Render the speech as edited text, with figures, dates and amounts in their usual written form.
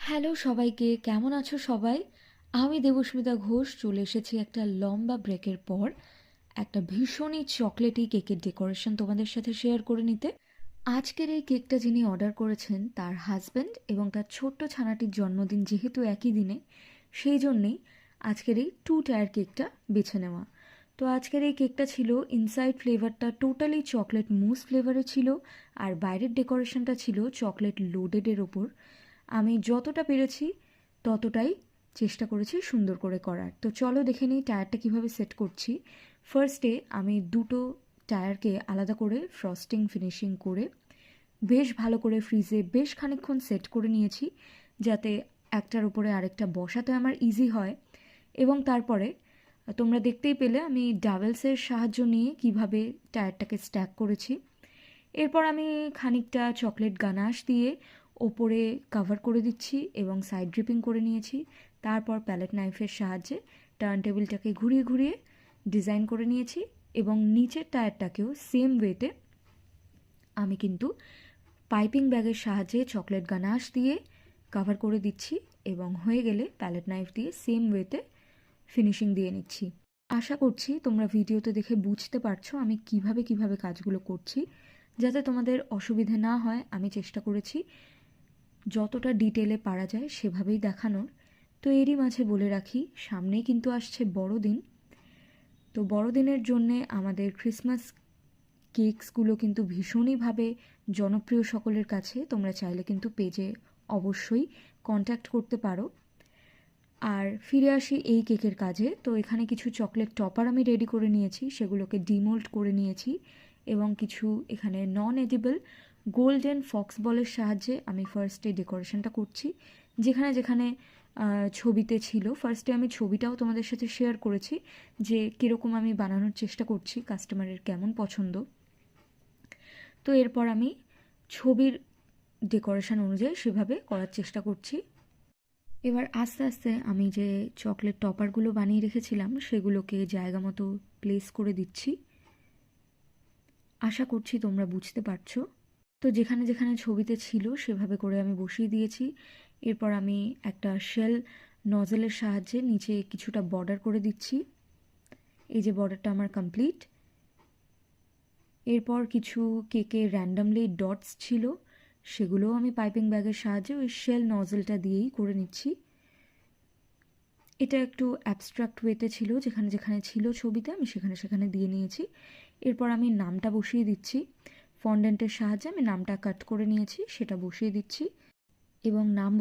Hello সবাইকে, কেমন আছো সবাই? আমি দেবস্মিতা ঘোষ চলে এসেছি একটা লম্বা ব্রেকের পর একটা ভীষণই চকলেটি কেকের ডেকোরেশন তোমাদের সাথে শেয়ার করে নিতে। আজকের এই কেকটা যিনি অর্ডার করেছেন তার হাজব্যান্ড এবং তার ছোট্ট ছানাটির জন্মদিন যেহেতু একই দিনে, সেই জন্যেই আজকের এই 2 টায়ার কেকটা বেছে নেওয়া। তো আজকের এই কেকটা ছিল ইনসাইড ফ্লেভারটা টোটালি চকলেট মুস ফ্লেভারে ছিল, আর বাইরের ডেকোরেশনটা ছিল চকলেট লোডেডের ওপর। আমি যতটা পেরেছি ততটাই চেষ্টা করেছি সুন্দর করে করার। তো চলো দেখে নিই টায়ারটা কীভাবে সেট করছি। ফার্স্টে আমি দুটো টায়ারকে আলাদা করে ফ্রস্টিং ফিনিশিং করে বেশ ভালো করে ফ্রিজে বেশ খানিকক্ষণ সেট করে নিয়েছি, যাতে একটার উপরে আরেকটা বসাতে আমার ইজি হয়। এবং তারপরে তোমরা দেখতেই পেলে আমি ডাবেলসের সাহায্য নিয়ে কিভাবে টায়ারটাকে স্ট্যাক করেছি। এরপর আমি খানিকটা চকলেট গানাশ দিয়ে ওপরে কভার করে দিচ্ছি এবং সাইড ড্রিপিং করে নিয়েছি। তারপর প্যালেট নাইফের সাহায্যে টার্ন টেবিলটাকে ঘুরিয়ে ঘুরিয়ে ডিজাইন করে নিয়েছি এবং নিচের টায়ারটাকেও সেম ওয়েতে আমি কিন্তু পাইপিং ব্যাগের সাহায্যে চকলেট গানাশ দিয়ে কভার করে দিচ্ছি এবং হয়ে গেলে প্যালেট নাইফ দিয়ে সেম ওয়েতে ফিনিশিং দিয়ে নিচ্ছি। আশা করছি তোমরা ভিডিওতে দেখে বুঝতে পারছো আমি কিভাবে কাজগুলো করছি। যাতে তোমাদের অসুবিধে না হয় আমি চেষ্টা করেছি যতটা ডিটেলে পারা যায় সেভাবেই দেখানোর। তো এরই মাঝে বলে রাখি, সামনেই কিন্তু আসছে বড়দিন। তো বড়দিনের জন্যে আমাদের ক্রিসমাস কেকসগুলো কিন্তু ভীষণইভাবে জনপ্রিয় সকলের কাছে। তোমরা চাইলে কিন্তু পেজে অবশ্যই কন্ট্যাক্ট করতে পারো। আর ফিরে আসি এই কেকের কাজে। তো এখানে কিছু চকলেট টপার আমি রেডি করে নিয়েছি, সেগুলোকে ডিমোল্ড করে নিয়েছি এবং কিছু এখানে নন এডিবল গোল্ডেন ফক্স বলের সাহায্যে আমি ফার্স্টে ডেকোরেশনটা করছি। যেখানে যেখানে ছবিতে ছিল, ফার্স্টে আমি ছবিটাও তোমাদের সাথে শেয়ার করেছি যে কীরকম আমি বানানোর চেষ্টা করছি, কাস্টমারের কেমন পছন্দ। তো এরপর আমি ছবির ডেকোরেশন অনুযায়ী সেভাবে করার চেষ্টা করছি। এবার আস্তে আস্তে আমি যে চকলেট টপারগুলো বানিয়ে রেখেছিলাম সেগুলোকে জায়গা মতো প্লেস করে দিচ্ছি। আশা করছি তোমরা বুঝতে পারছো। তো যেখানে যেখানে ছবিতে ছিল সেভাবে করে আমি বসিয়ে দিয়েছি। এরপর আমি একটা শেল নজেলের সাহায্যে নিচে কিছুটা বর্ডার করে দিচ্ছি। এই যে বর্ডারটা আমার কমপ্লিট। এরপর কিছু কেকে র্যান্ডামলি ডটস ছিল, সেগুলোও আমি পাইপিং ব্যাগের সাহায্যে ওই শেল নজেলটা দিয়েই করে নিচ্ছি। এটা একটু অ্যাবস্ট্রাক্ট ওয়েতে ছিল, যেখানে যেখানে ছিল ছবিতে আমি সেখানে সেখানে দিয়ে নিয়েছি। এরপর আমি নামটা বসিয়ে দিচ্ছি। ফন্ডেন্টের সাহায্যে আমি নামটা কাট করে নিয়েছি, সেটা বসিয়ে দিচ্ছি এবং নাম